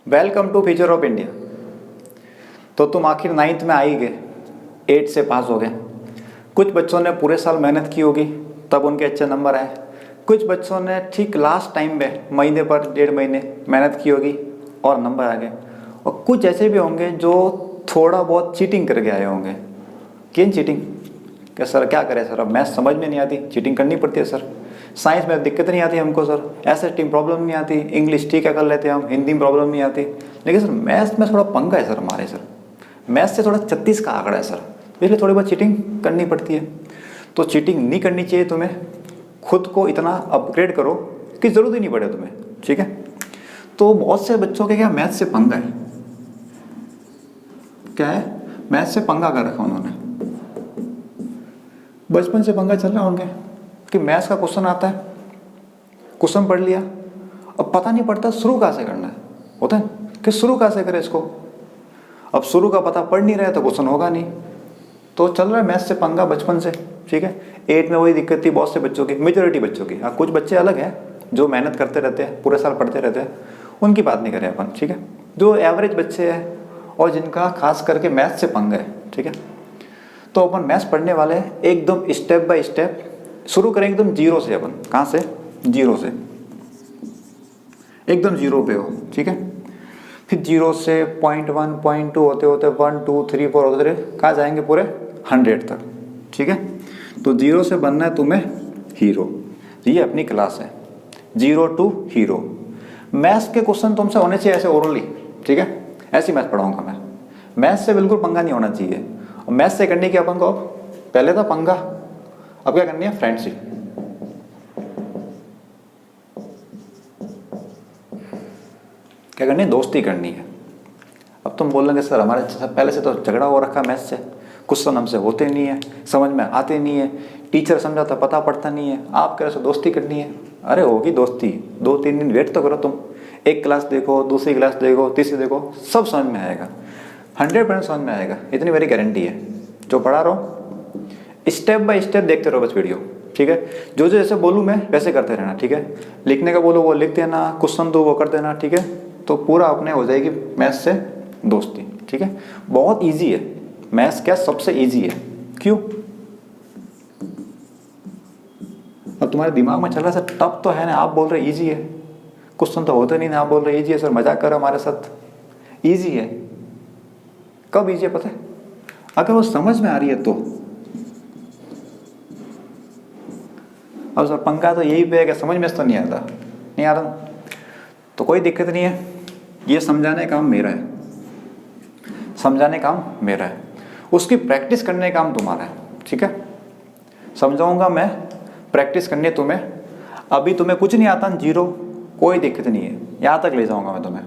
Welcome to future of India. तो तुम आखिर 9th में आ ही गए, 8 से पास हो गए। कुछ बच्चों ने पूरे साल मेहनत की होगी तब उनके अच्छे नंबर आए। कुछ बच्चों ने ठीक लास्ट टाइम में महीने पर 1.5 महीने मेहनत की होगी और नंबर आ गए। और कुछ ऐसे भी होंगे जो थोड़ा बहुत चीटिंग करके आए होंगे। किन चीटिंग? क्या सर क्या करें सर, अब मैथ्स समझ में नहीं आती, चीटिंग करनी पड़ती है सर। साइंस में दिक्कत नहीं आती हमको सर, एसएसटी में प्रॉब्लम नहीं आती, इंग्लिश ठीक है कर लेते हैं हम, हिंदी में प्रॉब्लम नहीं आती, लेकिन सर मैथ्स में थोड़ा पंगा है सर हमारे सर। मैथ्स से थोड़ा 36 का आंकड़ा है सर, इसलिए थोड़ी बहुत चीटिंग करनी पड़ती है। तो चीटिंग नहीं करनी चाहिए तुम्हें। खुद को इतना अपग्रेड करो कि ज़रूरत ही नहीं पड़े तुम्हें, ठीक है। तो बहुत से बच्चों के क्या मैथ्स से पंगा है। क्या है? मैथ्स से पंगा कर रखा उन्होंने, बचपन से पंगा चल रहा है उनके कि मैथ्स का क्वेश्चन आता है, क्वेश्चन पढ़ लिया, अब पता नहीं पड़ता शुरू कहाँ से करना है। होता है कि शुरू कहाँ से करें इसको, अब शुरू का पता पढ़ नहीं रहा है तो क्वेश्चन होगा नहीं। तो चल रहा है मैथ्स से पंगा बचपन से, ठीक है। 8 में वही दिक्कत थी बहुत से बच्चों की, मेजोरिटी बच्चों की। हाँ कुछ बच्चे अलग हैं जो मेहनत करते रहते हैं, पूरे साल पढ़ते रहते हैं, उनकी बात नहीं करें अपन, ठीक है। जो एवरेज बच्चे हैं और जिनका खास करके मैथ्स से पंगा है, ठीक है। तो अपन मैथ्स पढ़ने वाले हैं एकदम स्टेप बाय स्टेप। शुरू करेंगे एकदम जीरो से। अपन कहाँ से? जीरो से, एकदम जीरो पे हो, ठीक है। फिर जीरो से 0.1 0.2 होते होते 1 2 3 4 होते रहे, कहाँ जाएंगे? पूरे 100 तक, ठीक है। तो जीरो से बनना है तुम्हें हीरो। ये अपनी क्लास है, जीरो टू हीरो। मैथ्स के क्वेश्चन तुमसे होने चाहिए ऐसे ओरली, ठीक है। ऐसी मैथ्स पढ़ाऊंगा मैं। मैथ्स से बिल्कुल पंगा नहीं होना चाहिए। और मैथ्स से करनी क्या अपन को? अब पहले था पंगा, अब क्या करनी है? फ्रेंडशिप। क्या करनी है? दोस्ती करनी है। अब तुम बोलोगे सर हमारे पहले से तो झगड़ा हो रखा मैथ्स से, क्वेश्चन हमसे होते नहीं है, समझ में आते नहीं है, टीचर समझाता पता पड़ता नहीं है, आप कह रहे हो दोस्ती करनी है। अरे होगी दोस्ती, 2-3 दिन वेट तो करो तुम। एक क्लास देखो, दूसरी क्लास देखो, तीसरी देखो, सब समझ में आएगा, 100% समझ में आएगा, इतनी मेरी गारंटी है। जो पढ़ा रहा हूँ स्टेप बाय स्टेप देखते रहो बस वीडियो, ठीक है। जो जो जैसे बोलूँ मैं वैसे करते रहना, ठीक है। लिखने का बोलो वो लिख देना, क्वेश्चन दो वो कर देना, ठीक है। तो पूरा अपने हो जाएगी मैथ्स से दोस्ती, ठीक है। बहुत इजी है मैथ्स, क्या सबसे इजी है। क्यों? अब तुम्हारे दिमाग में चल रहा है सर टफ तो है ना, आप बोल रहे इजी है, क्वेश्चन तो होते नहीं ना, आप बोल रहे इजी है, सर मजाक करो हमारे साथ। इजी है, कब इजी है पता है? अगर वो समझ में आ रही है तो। अब सर पंगा तो यही पे है कि समझ में तो नहीं आता, नहीं आता तो कोई दिक्कत नहीं है। ये समझाने का काम मेरा है, समझाने का काम मेरा है, उसकी प्रैक्टिस करने का काम तुम्हारा है, ठीक है। समझाऊंगा मैं, प्रैक्टिस करनी है तुम्हें। अभी तुम्हें कुछ नहीं आता, जीरो, कोई दिक्कत नहीं है, यहाँ तक ले जाऊंगा मैं तुम्हें।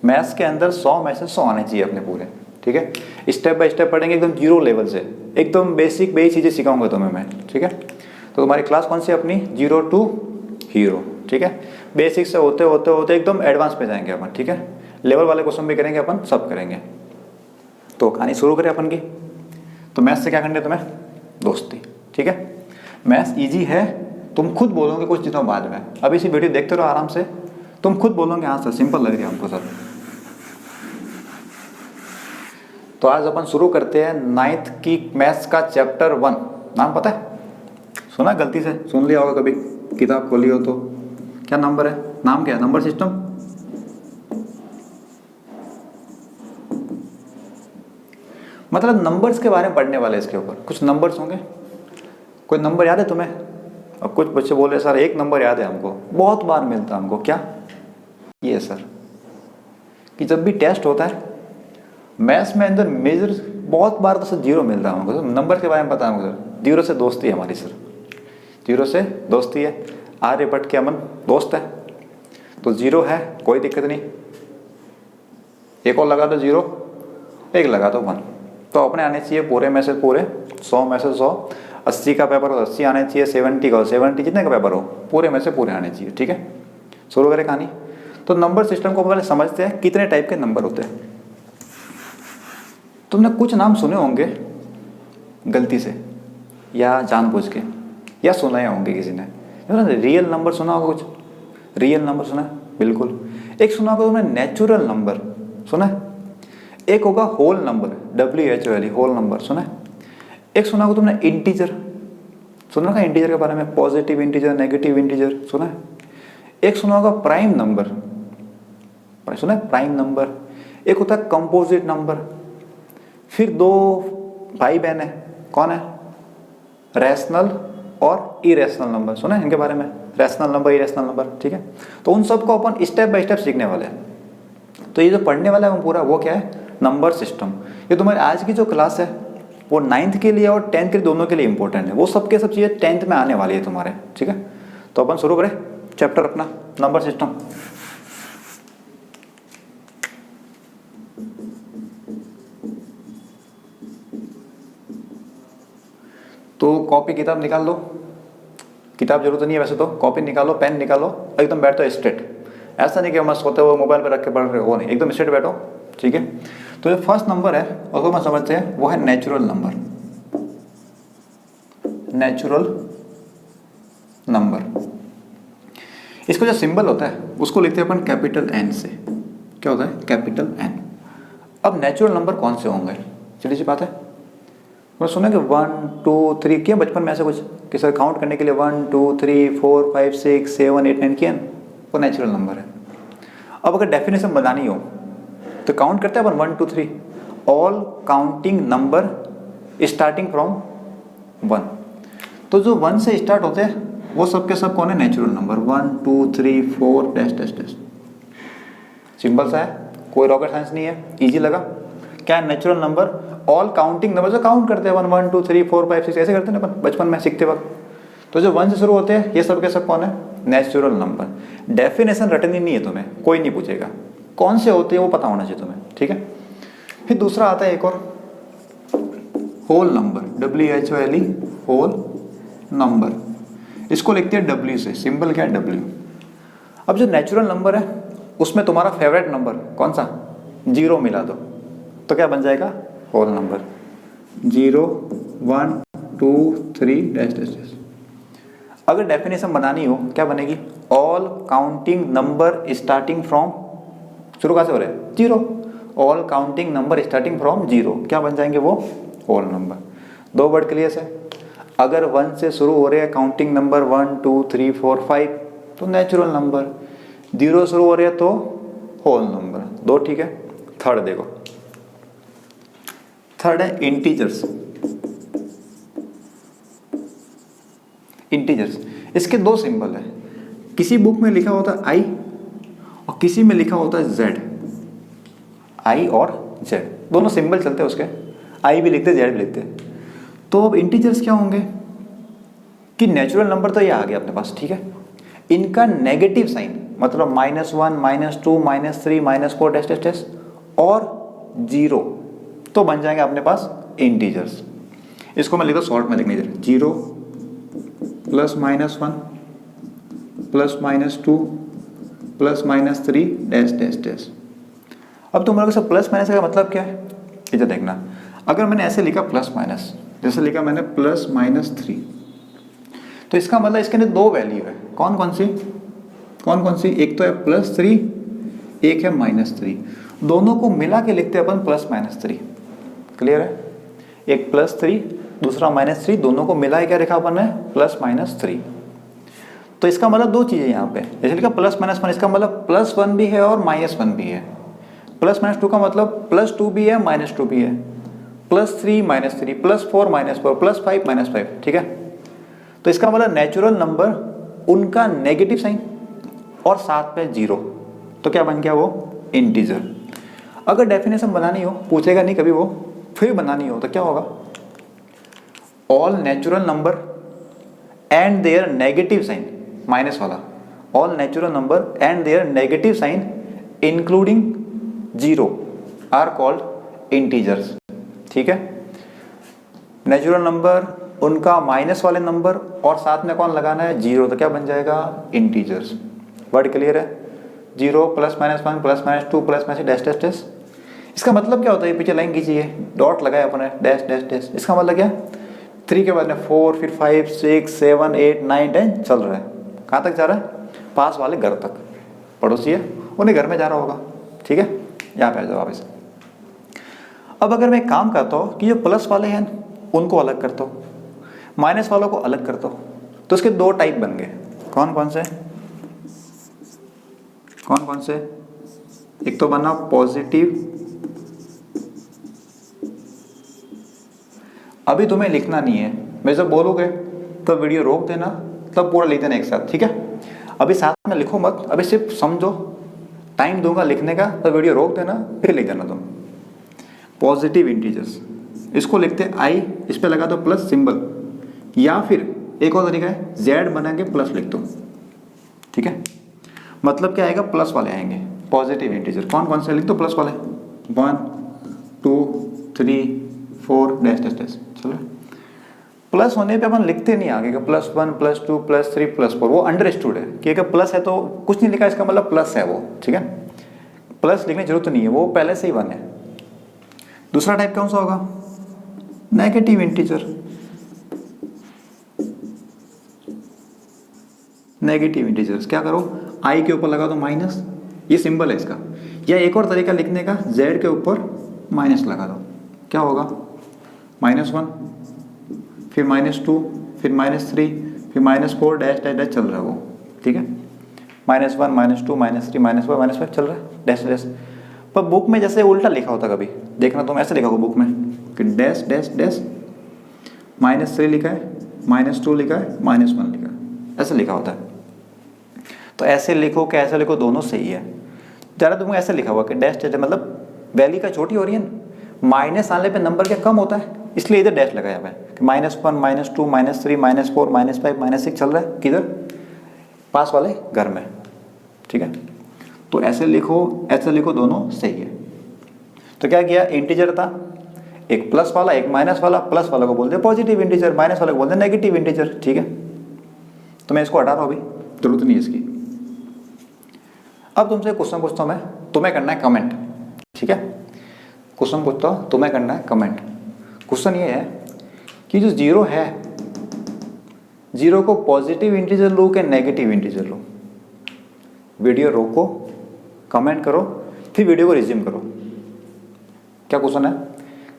मैथ्स के अंदर 100 में से 100 आने चाहिए अपने पूरे, ठीक है। स्टेप बाय स्टेप पढ़ेंगे एकदम जीरो लेवल से, एकदम बेसिक बेसिक चीज़ें सिखाऊंगा तुम्हें मैं, ठीक है। तो तुम्हारी क्लास कौन सी अपनी? जीरो टू हीरो, ठीक है। बेसिक से होते होते होते एकदम एडवांस पे जाएंगे अपन, ठीक है। लेवल वाले क्वेश्चन भी करेंगे अपन, सब करेंगे। तो कहानी शुरू करें अपन की। तो मैथ्स से क्या करनी है तुम्हें? दोस्ती, ठीक है। मैथ्स इजी है, तुम खुद बोलोगे कुछ दिनों बाद में। अब इसी वीडियो देखते रहो आराम से, तुम खुद बोलोगे हाँ सर सिंपल लग रही है हमको सर। तो आज अपन शुरू करते हैं 9th की मैथ्स का चैप्टर 1। नाम पता है? सुना? गलती से सुन लिया होगा कभी, किताब खोली हो तो। क्या नंबर है? नाम क्या है? Number system. मतलब नंबर्स के बारे में पढ़ने वाले, इसके ऊपर कुछ नंबर्स होंगे। कोई नंबर याद है तुम्हें? अब कुछ बच्चे बोल रहे सर एक नंबर याद है हमको, बहुत बार मिलता है हमको। क्या? ये सर कि जब भी टेस्ट होता है मैथ्स में अंदर मेजर बहुत बार तो सर जीरो मिलता है हमको। नंबर के बारे में पता है हमको सर, जीरो से दोस्ती है हमारी सर, जीरो से दोस्ती है। आर्यभट्ट के अमन दोस्त है, तो जीरो है, कोई दिक्कत नहीं। एक और लगा दो जीरो, एक लगा दो 1, तो अपने आने चाहिए पूरे में से पूरे, 100 में से 100। 80 का पेपर हो 80 आने चाहिए, 70 का हो 70, जितने का पेपर हो पूरे में से पूरे आने चाहिए, ठीक है। शुरू करें कहानी। तो नंबर सिस्टम को पहले समझते हैं, कितने टाइप के नंबर होते हैं। तुमने कुछ नाम सुने होंगे गलती से या जानबूझ के, या सुनाए होंगे किसी ने। रियल नंबर सुना होगा कुछ? रियल नंबर सुना है? बिल्कुल। एक सुना होगा तुमने नेचुरल नंबर, सुना है? एक होगा whole number, WHOL, whole number, सुना है? एक सुना होगा तुमने इंटीजर, सुना है इंटीजर के बारे में, पॉजिटिव इंटीजर, नेगेटिव इंटीजर, सुना है? एक सुना होगा प्राइम नंबर, सुना है प्राइम नंबर। एक होता है कंपोजिट नंबर। फिर दो भाई बहन है, कौन है? रैशनल और इरेशनल नंबर, सुना है इनके बारे में? रैशनल नंबर, इरेशनल नंबर, ठीक है। तो उन सबको अपन स्टेप बाय स्टेप सीखने वाले हैं। तो ये जो पढ़ने वाला है वो पूरा, वो क्या है? Number system. ये तुम्हारी आज की जो क्लास है वो 9th के लिए और 10th के दोनों के लिए इंपॉर्टेंट है। वो सबके सब चीज़ें 10th में आने वाली है तुम्हारे, ठीक है। तो अपन शुरू करें चैप्टर अपना नंबर सिस्टम। तो कॉपी किताब निकाल लो, किताब जरूरत नहीं है वैसे तो, कॉपी निकालो, पेन निकालो, एकदम बैठो स्ट्रेट। ऐसा नहीं कि मस्त होते हो मोबाइल पे रख के पढ़ रहे हो, नहीं, एकदम स्ट्रेट बैठो, ठीक है। तो जो फर्स्ट नंबर है उसको हम समझते हैं, वो है नेचुरल नंबर। नेचुरल नंबर, इसको जो सिंबल होता है उसको लिखते हैं अपन कैपिटल N से। क्या होता है? Capital N। अब नेचुरल नंबर कौन से होंगे? सीधी सी बात है, मैं सुना कि 1 2 3 किया बचपन में ऐसा कुछ कि सर काउंट करने के लिए 1 2 3 4 5 6 7 8 9 किया, वो नेचुरल नंबर है। अब अगर डेफिनेशन बनानी हो तो काउंट करते हैं अपन 1 2 3, all counting number starting from 1। तो जो 1 से स्टार्ट होते हैं वो सब के सब कौन है? Natural number. 1 2 3 4 dash dash dash. Simple सा है, कोई रॉकेट साइंस नहीं है, इजी लगा। क्या natural number? All counting number, जो काउंट करते हैं 1 1 2 3 4 5 6 ऐसे करते हैं ना अपन बचपन में सीखते वक्त। तो जो 1 से शुरू होते हैं ये सब के सब कौन है? Natural number. डेफिनेशन रटनी नहीं है तुम्हें, कोई नहीं पूछेगा, कौन से होते हैं वो पता होना चाहिए तुम्हें, ठीक है। फिर दूसरा आता है एक और, whole number, WHOLE, whole number. इसको लिखते हैं W से, सिंबल क्या है? W। अब जो नेचुरल नंबर है उसमें तुम्हारा फेवरेट नंबर कौन सा? 0 मिला दो तो क्या बन जाएगा? Whole number. 0 1 2 3 dash dash dash. अगर डेफिनेशन बनानी हो क्या बनेगी? All counting number starting from, शुरू कहाँ से हो रहे हैं? 0। All counting number starting from 0, क्या बन जाएंगे वो? Whole number. 2 वर्ड क्लियर है। अगर 1 से शुरू हो रहे हैं काउंटिंग नंबर 1 2 3 4 5 तो नेचुरल नंबर, 0 शुरू हो रहे हैं तो होल नंबर। 2 ठीक है। थर्ड देखो, थर्ड है इंटीजर्स। इंटीजर्स, इसके 2 सिंबल है। किसी बुक में लिखा होता है I और किसी में लिखा होता है Z। I और Z दोनों सिंबल चलते हैं उसके, I भी लिखते Z भी लिखते। तो अब इंटीजर्स क्या होंगे कि नेचुरल नंबर तो ये आ गया अपने पास, ठीक है। इनका नेगेटिव साइन मतलब -1 -2 -3 -4 डैश डैश डैश और 0 तो बन जाएंगे अपने पास इंटीजर्स। इसको मैं लिखता हूँ शॉर्ट में लिखने दे, 0 +-1 +-2 +-3 डैश डैश डैश। अब तुम लोगों से प्लस माइनस का मतलब क्या है इधर देखना। अगर मैंने ऐसे लिखा प्लस माइनस, जैसे लिखा मैंने +-3, तो इसका मतलब इसके अंदर 2 वैल्यू है। कौन कौन सी? एक तो है +3, एक है -3। दोनों को मिला के लिखते हैं अपन +-3। क्लियर है? एक +3 दूसरा -3, दोनों को मिला के क्या लिखा अपन ने? +-3। तो इसका मतलब 2 चीजें यहाँ पे, जैसे लिखा +-1, इसका मतलब +1 भी है और -1 भी है। +-2 का मतलब +2 भी है -2 भी है, +3 -3 +4 -4 +5 -5, ठीक है। तो इसका मतलब नेचुरल नंबर उनका नेगेटिव साइन और साथ में 0, तो क्या बन गया वो? इंटीजर। अगर डेफिनेशन बनानी हो, पूछेगा नहीं कभी वो, फिर बनानी हो तो क्या होगा? All natural number and their negative sign, minus वाला, all natural number and their negative sign including 0 are called integers, ठीक है। नेचुरल नंबर उनका माइनस वाले नंबर और साथ में कौन लगाना है? 0, तो क्या बन जाएगा? इंटीजर्स। वर्ड क्लियर है? 0 +-1 +-2 +-3 डैश डैश डैश। इसका मतलब क्या होता है? पीछे लाइन खींचिए, डॉट लगाया अपने, डैश डैश डैश। इसका मतलब क्या? 3 के बाद में 4, फिर 5 6 7 8 9 10 चल रहा है। कहाँ तक जा रहा है? पास वाले घर तक, पड़ोसी है उन्हें घर में जा रहा होगा, ठीक है। यहाँ पे आ जाओ वापस। अब अगर मैं काम करता हूँ कि जो प्लस वाले हैं उनको अलग करता हूँ, माइनस वालों को अलग करता हूँ, तो इसके दो टाइप बन गए। कौन कौन से? कौन कौन से? एक तो बना पॉजिटिव, अभी तुम्हें लिखना नहीं है, मैं जब बोलूँगे तो वीडियो रोक देना, तब पूरा लिख देना एक साथ, ठीक है। अभी साथ में लिखो मत, अभी सिर्फ समझो, टाइम दूंगा लिखने का, तो वीडियो रोक देना फिर लिख देना तुम। पॉजिटिव इंटीजर्स, इसको लिखते आई, इस पर लगा दो प्लस सिंबल, या फिर एक और तरीका है जेड बना के प्लस लिख दो, ठीक है। मतलब क्या आएगा? प्लस वाले आएंगे पॉजिटिव इंटीजर। कौन कौन से लिख दो प्लस वाले? 1 2 3 4 डैश डैश डैश। चलो, प्लस होने पे अपन लिखते नहीं आगे का +1 +2 +3 +4, वो अंडरस्टूड है कि अगर प्लस है तो कुछ नहीं लिखा, इसका मतलब प्लस है वो, ठीक है। प्लस लिखने की जरूरत नहीं है, वो पहले से ही 1 है। दूसरा टाइप कौन सा होगा? Negative integer. नेगेटिव इंटीजर्स क्या करो? आई के ऊपर लगा दो माइनस, ये सिंबल है इसका। या एक और तरीका लिखने का, जेड के ऊपर माइनस लगा दो, क्या होगा? -1, फिर -2, फिर -3, फिर -4 डैश डैश डैश चल रहा है वो, ठीक है। -1 -2 -3 -4 -5 चल रहा है डैश डैश। पर बुक में जैसे उल्टा लिखा होता कभी देखना, तुम ऐसे लिखा होगा बुक में कि डैश डैश डैश, -3 लिखा है, -2 लिखा है, -1 लिखा है, ऐसे लिखा होता है। तो ऐसे लिखो कि ऐसे लिखो, दोनों सही है। ज़्यादा तुमको ऐसे लिखा हुआ कि डैश डैश, मतलब वैल्यू का छोटी हो रही है ना, माइनस आने पे नंबर क्या कम होता है, इसलिए इधर डैश लगाया हुआ है कि -1 -2 -3 -4 -5 -6 चल रहा है, किधर? पास वाले घर में, ठीक है। तो ऐसे लिखो, दोनों सही है। तो क्या किया? इंटीजर था एक प्लस वाला एक माइनस वाला, प्लस वाला को बोलते हैं पॉजिटिव इंटीजर, माइनस वाला को बोलते हैं नेगेटिव इंटीजर, ठीक है। तो मैं इसको हटा रहा हूँ, अभी जरूरत नहीं है इसकी। अब तुमसे क्वेश्चन पूछता हूँ मैं, तुम्हें करना है कमेंट, ठीक है। क्वेश्चन पूछता हूँ, तुम्हें करना है कमेंट। क्वेश्चन ये है कि जो जीरो है, जीरो को पॉजिटिव इंटीजर लो कि नेगेटिव इंटीजर लो? वीडियो रोको, कमेंट करो, फिर वीडियो को रिज्यूम करो। क्या क्वेश्चन है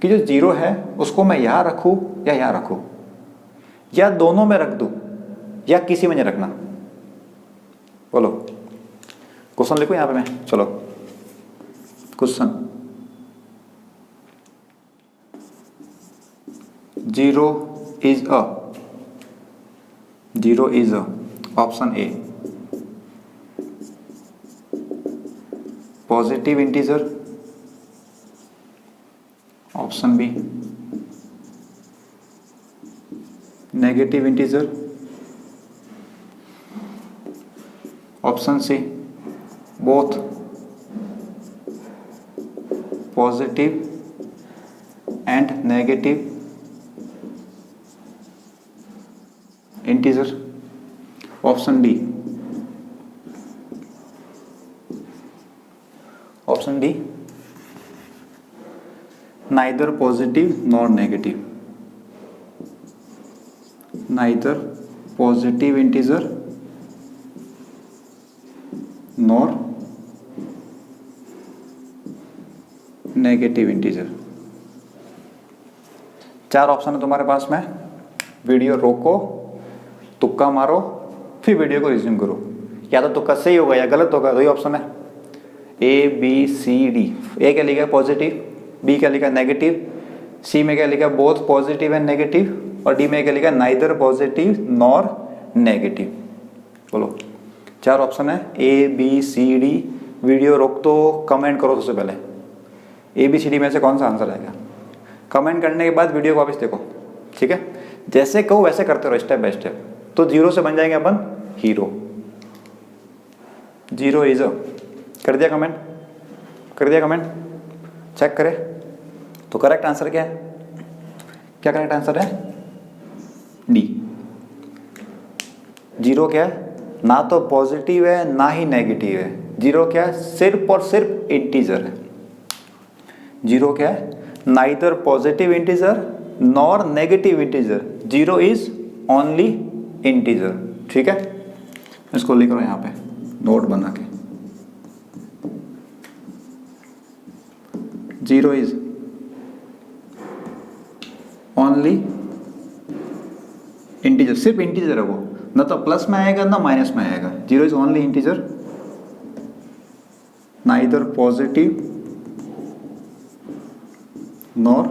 कि जो जीरो है उसको मैं यहाँ रखूँ या यहाँ रखूँ, या दोनों में रख दूँ, या किसी में नहीं रखना? बोलो, क्वेश्चन लिखो यहाँ पे मैं। चलो question, zero is a option A positive integer, option B negative integer, option C both positive and negative integer, option D neither positive nor negative, neither positive integer nor negative integer. 4 option है तुम्हारे पास में। Video रोको, तुक्का मारो, फिर video को resume करो। या तो तुक्का सही होगा या गलत होगा, दो ही ऑप्शन है, A B C D। ए क्या लिखा है? पॉजिटिव। बी क्या लिखा है? नेगेटिव। सी में क्या लिखा है? Both positive and negative. और डी में क्या लिखा है? Neither positive nor negative. बोलो, 4 ऑप्शन है, A B C D। Video रोक दो, कमेंट करो सबसे पहले A B C D में से कौन सा आंसर आएगा। कमेंट करने के बाद वीडियो को वापस देखो, ठीक है। जैसे कहो वैसे करते रहो, स्टेप बाय स्टेप। तो जीरो से बन जाएंगे अपन हीरो। जीरो इज अ, कर दिया कमेंट, कर दिया कमेंट, चेक करें। तो करेक्ट आंसर क्या है? क्या करेक्ट आंसर है? डी। जीरो क्या है? ना तो पॉजिटिव है ना ही नेगेटिव है। जीरो क्या है? सिर्फ और सिर्फ इंटीजर है। जीरो क्या है? Neither positive integer nor negative integer. Zero is only integer, ठीक है। इसको लिख लो यहाँ पे नोट बना के, 0 इज ओनली इंटीजर, सिर्फ इंटीजर है वो, ना तो प्लस में आएगा ना माइनस में आएगा। 0 is only integer, neither positive nor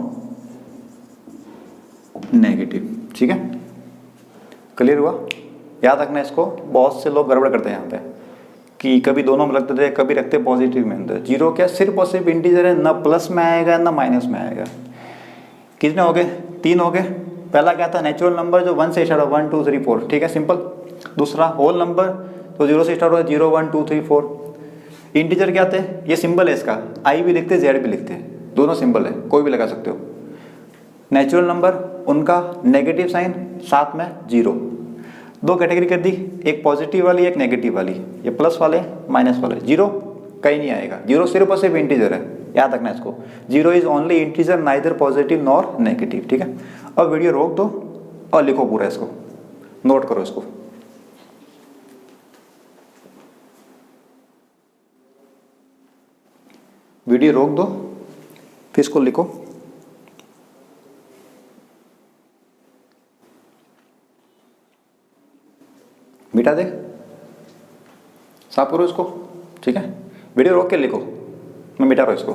negative. ठीक है, क्लियर हुआ? याद रखना इसको, बहुत से लोग गड़बड़ करते हैं यहाँ पे कि कभी दोनों में रखते थे, कभी रखते पॉजिटिव में अंदर। 0 क्या सिर्फ और सिर्फ इंटीजर है, ना प्लस में आएगा ना माइनस में आएगा। कितने हो गए? 3 हो गए। पहला क्या था? नेचुरल नंबर जो 1 से स्टार्ट हो, 1 2 3 4, ठीक है, सिंपल। दूसरा होल नंबर तो 0 से स्टार्ट हो, 0 1 2 3 4। इंटीजर क्या थे? ये सिंबल है इसका, आई भी लिखते जेड भी लिखते हैं, दोनों सिंबल है, कोई भी लगा सकते हो। नेचुरल नंबर उनका नेगेटिव साइन, साथ में 0। 2 कैटेगरी कर दी, एक पॉजिटिव वाली एक नेगेटिव वाली, ये प्लस वाले माइनस वाले। 0 कहीं नहीं आएगा, 0 सिर्फ और सिर्फ इंटीजर है, याद रखना इसको। 0 is only integer, neither positive nor negative. ठीक है, अब वीडियो रोक दो और लिखो पूरा इसको, नोट करो इसको। वीडियो रोक दो, फिर इसको लिखो। मिटा दे, साफ करो इसको। ठीक है, वीडियो रोक के लिखो, मैं मिटा रहा हूं इसको।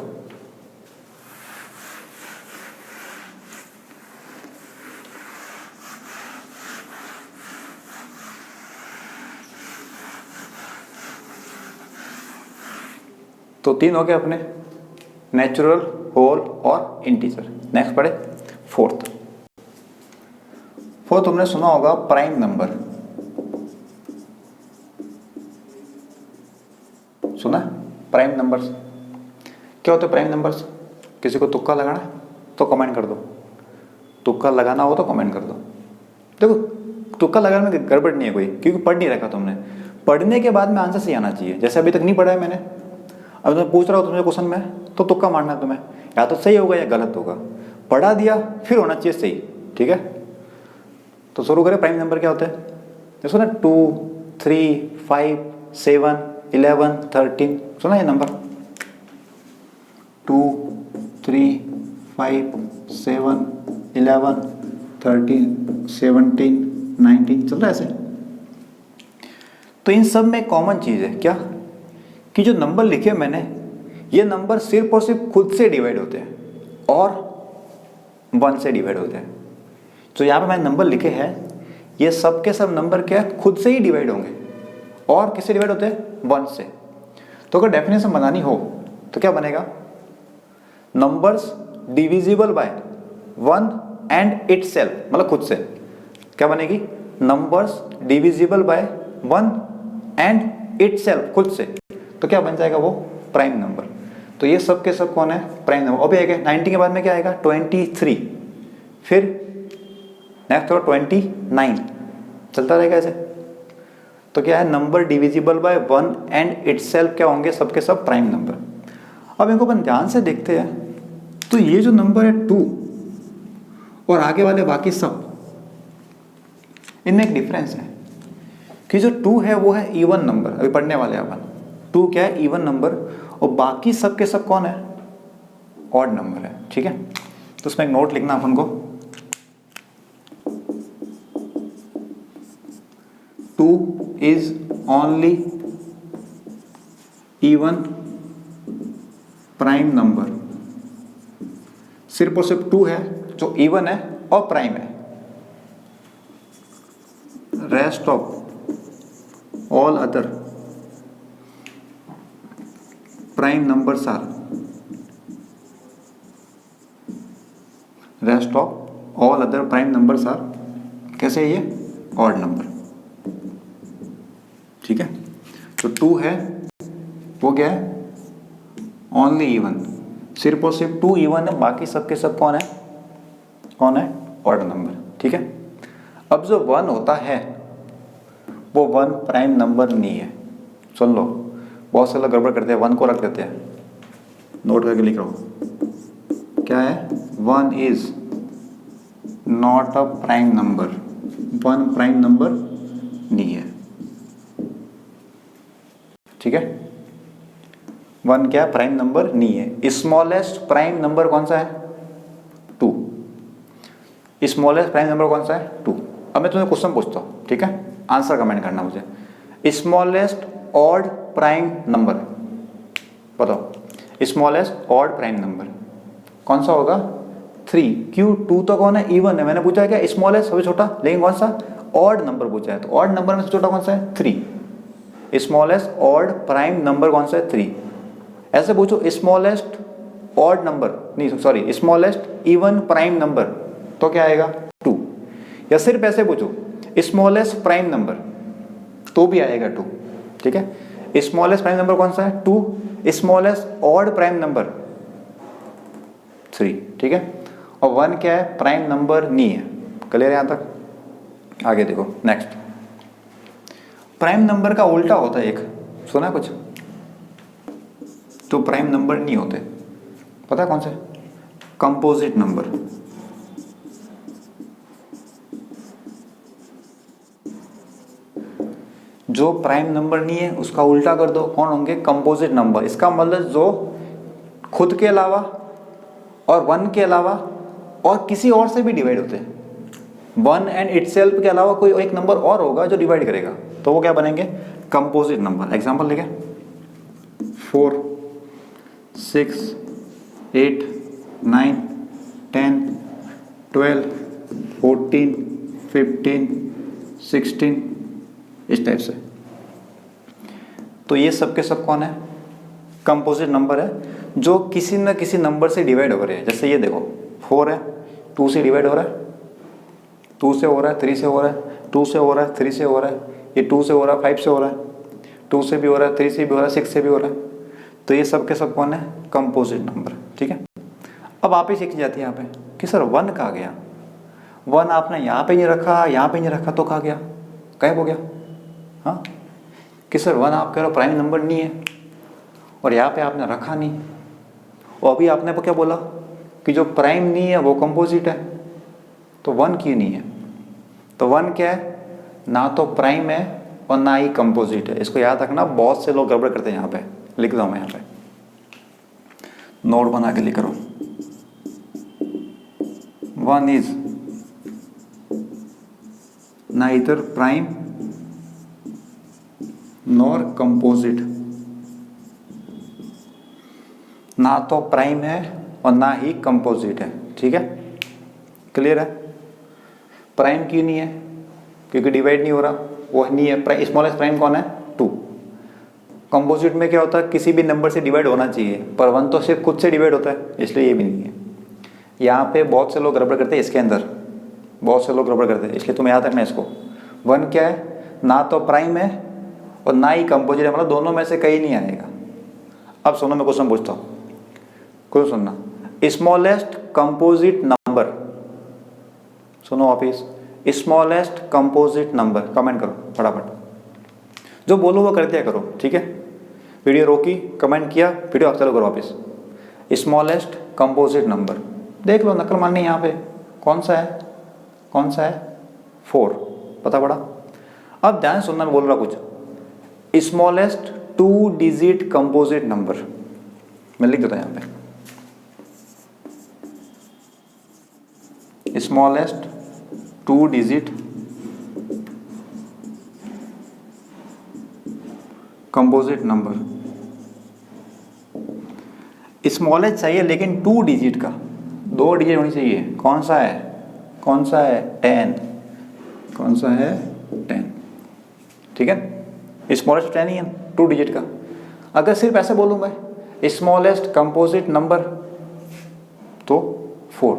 तो 3 हो गए अपने, नेचुरल, होल और इंटीजर। नेक्स्ट पढ़े फोर्थ। तुमने सुना होगा प्राइम नंबर, सुना? प्राइम नंबर्स क्या होते हैं? प्राइम नंबर्स, किसी को तुक्का लगाना तो कमेंट कर दो, तुक्का लगाना हो तो कमेंट कर दो। देखो तुक्का लगाने में गड़बड़ नहीं है कोई, क्योंकि पढ़ नहीं रखा तुमने। पढ़ने के बाद में आंसर सही आना चाहिए। जैसे अभी तक नहीं पढ़ा है मैंने, अब मैं पूछ रहा हूँ तुमसे क्वेश्चन में, तो तुक्का मारना है तुम्हें, या तो सही होगा या गलत होगा। पढ़ा दिया फिर होना चाहिए सही। ठीक है, तो शुरू करें। प्राइम नंबर क्या होता है? देखो ना, 2 3 5 7 11 13, सुना ये नंबर? 2 3 5 7 11 13 17 19 चल रहा है ऐसे। तो इन सब में कॉमन चीज़ है क्या, कि जो नंबर लिखे मैंने, ये नंबर सिर्फ और सिर्फ खुद से डिवाइड होते हैं और 1 से डिवाइड होते हैं। तो यहाँ पे मैंने नंबर लिखे हैं, ये सब के सब नंबर क्या है? खुद से ही डिवाइड होंगे। और किससे डिवाइड होते हैं? 1 से। तो अगर डेफिनेशन बनानी हो तो क्या बनेगा? Numbers divisible by 1 and itself, मतलब खुद से। क्या बनेगी? Numbers divisible by 1 and itself, खुद से। तो क्या बन जाएगा वो? Prime number. तो ये सब के सब कौन है? Prime number. अभी आएगा 90 के बाद में क्या आएगा? 23, फिर नेक्स्ट होगा 29, चलता रहेगा ऐसे। तो क्या है? Number divisible by 1 and itself क्या होंगे? सबके सब प्राइम नंबर। अब इनको अपन ध्यान से देखते हैं, तो ये जो नंबर है 2 और आगे वाले बाकी सब, इनमें एक डिफरेंस है कि जो 2 है वो है इवन नंबर। अभी पढ़ने वाले हैं अपन। 2 क्या है? Even number. और बाकी सब के सब कौन है? ऑड नंबर है। ठीक है, तो उसमें एक नोट लिखना अपन को, 2 is only even prime number। सिर्फ और सिर्फ 2 है जो इवन है और प्राइम है। Rest of all other prime numbers are, rest of all other prime numbers are कैसे है ये? Odd number. ठीक है, तो 2 है वो क्या है? Only even. सिर्फ और सिर्फ 2 इवन है, बाकी सबके सब कौन है? कौन है? Odd number. ठीक है, अब जो 1 होता है वो 1 प्राइम नंबर नहीं है। सुन लो, बहुत से लोग गड़बड़ करते हैं, 1 को रख देते हैं। नोट करके लिख रहा हूँ, क्या है? 1 is not a prime number. 1 prime number नहीं है। ठीक है, 1 क्या है, प्राइम नंबर नहीं है। स्मॉलेस्ट प्राइम नंबर कौन सा है, 2। स्मॉलेस्ट प्राइम नंबर कौन सा है, 2। अब मैं तुम्हें क्वेश्चन पूछता हूँ, ठीक है, आंसर कमेंट करना मुझे। स्मॉलेस्ट ऑड प्राइम नंबर बताओ, स्मॉलेस्ट ऑड प्राइम नंबर कौन सा होगा, 3। क्यों, 2 तो कौन है, इवन है। मैंने पूछा है क्या, स्मॉलेस्ट सबसे छोटा, लेकिन कौन सा, ऑड नंबर पूछा है, तो ऑड नंबर में से छोटा कौन सा है, 3। स्मॉलेस्ट ऑड प्राइम नंबर कौन सा है, 3। ऐसे पूछो स्मॉलेस्ट ऑड नंबर, नहीं sorry, smallest even prime number, तो क्या आएगा, 2। या सिर्फ ऐसे पूछो स्मॉलेस्ट प्राइम नंबर, तो भी आएगा 2, ठीक है। स्मॉलेस्ट प्राइम नंबर कौन सा है, 2। स्मॉलेस्ट ऑड प्राइम नंबर 3, ठीक है। और 1 क्या है, प्राइम नंबर नहीं है। क्लियर है यहाँ तक। आगे देखो नेक्स्ट, प्राइम नंबर का उल्टा होता है एक, सुना कुछ, तो प्राइम नंबर नहीं होते, पता है कौन से, कंपोजिट नंबर। जो प्राइम नंबर नहीं है उसका उल्टा कर दो, कौन होंगे, कंपोजिट नंबर। इसका मतलब जो खुद के अलावा और 1 के अलावा और किसी और से भी डिवाइड होते हैं। 1 एंड इटसेल्फ के अलावा कोई एक नंबर और होगा जो डिवाइड करेगा, तो वो क्या बनेंगे, कंपोजिट नंबर। एग्जांपल देखें, 4, 6, 8, 9, 10, 12, 14, 15, 16, इस टाइप से। तो ये सब के सब कौन है, कंपोजिट नंबर है, जो किसी न किसी नंबर से डिवाइड हो रहे हैं। जैसे ये देखो 4 है, 2 से डिवाइड हो रहा है, 2 से हो रहा है, 3 से हो रहा है, 2 से हो रहा है, 3 से हो रहा है, ये 2 से हो रहा है, 5 से हो रहा है, 2 से भी हो रहा है, 3 से भी हो रहा है, 6 से भी हो रहा है। तो ये सब के सब कौन है, कंपोजिट नंबर, ठीक है। अब आप ही सीख जाती है यहाँ पे कि सर 1 कहाँ गया, 1 आपने यहाँ पे नहीं रखा, यहाँ पे नहीं रखा, तो कहाँ गया, गायब हो गया। हाँ, कि सर 1 आप कह रहे हो प्राइम नंबर नहीं है, और यहाँ पे आपने रखा नहीं, और अभी आपने क्या बोला कि जो प्राइम नहीं है वो कंपोजिट है, तो 1 क्यों नहीं है। तो 1 क्या है, ना तो प्राइम है और ना ही कंपोजिट है। इसको याद रखना, बहुत से लोग गड़बड़ करते हैं। यहाँ पे लिख दो, मैं यहाँ पे नोट बना के लिख रहा हूँ, 1 is neither prime nor composite, ना तो प्राइम है और ना ही कंपोजिट है, ठीक है। क्लियर है। प्राइम क्यों नहीं है, क्योंकि डिवाइड नहीं हो रहा, वो नहीं है। स्मॉलेस्ट प्राइम कौन है, 2। कंपोजिट में क्या होता है, किसी भी नंबर से डिवाइड होना चाहिए, पर 1 तो सिर्फ खुद से डिवाइड होता है, इसलिए ये भी नहीं है। यहाँ पे बहुत से लोग गड़बड़ करते हैं, इसके अंदर बहुत से लोग गड़बड़ करते हैं, इसलिए तुम्हें याद रखना इसको। 1 क्या है, ना तो प्राइम है और ना ही कंपोजिट है, मतलब दोनों में से कहीं नहीं आएगा। अब सुनो, मैं क्वेश्चन पूछता हूँ, कुछ सुनना। स्मॉलेस्ट कंपोजिट नंबर, सुनो वापिस, स्मॉलेस्ट कंपोजिट नंबर, कमेंट करो फटाफट, जो बोलो वो कर दिया करो, ठीक है। वीडियो रोकी, कमेंट किया, वीडियो आप चलो करो वापिस। स्मॉलेस्ट कंपोजिट नंबर देख लो, नकल मारनी यहाँ पे, कौन सा है, कौन सा है, 4, पता पड़ा। अब ध्यान सुनना, मैं बोल रहा कुछ। स्मॉलेस्ट 2 डिजिट कंपोजिट नंबर, मैं लिख देता हूँ यहाँ पे, smallest 2 digit composite number. Smallest चाहिए लेकिन 2 डिजिट का, 2 डिजिट होनी चाहिए। कौन सा है, कौन सा है, 10, कौन सा है, 10, ठीक है। स्मॉलेस्ट 10 ही है, 2 डिजिट का। अगर सिर्फ ऐसे बोलूँ मैं स्मॉलेस्ट कंपोजिट नंबर तो 4,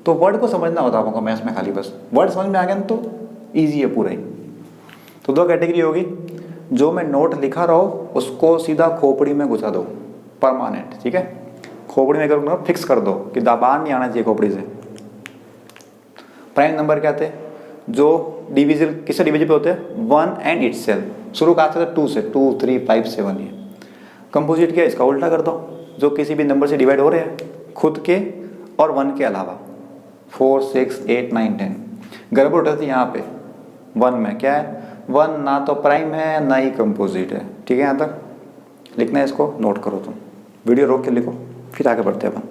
तो वर्ड को समझना होता है आपको मैथ्स में, खाली बस वर्ड समझ में आ गया ना तो ईजी है पूरा ही। तो 2 कैटेगरी होगी, जो मैं नोट लिखा रहा हूँ उसको सीधा खोपड़ी में घुसा दो, परमानेंट, ठीक है। खोपड़ी में करूँगा, फिक्स कर दो कि बाहर नहीं आना चाहिए खोपड़ी से। प्राइम नंबर क्या थे, जो डिविजल किससे डिविजिबल होते हैं, 1 एंड इटसेल्फ। शुरू कहाँ से, 2 से, 2, 3, 5, 7 ये। कंपोजिट क्या है, इसका उल्टा कर दो, जो किसी भी नंबर से डिवाइड हो रहे हैं खुद के और 1 के अलावा। 4, 6, 8, 9, 10 गड़बड़ होती है यहाँ पे। 1 में क्या है, 1 ना तो प्राइम है ना ही कंपोजिट है, ठीक है यहाँ तक। लिखना है इसको, नोट करो तुम, वीडियो रोक के लिखो, फिर आगे बढ़ते हैं अपन।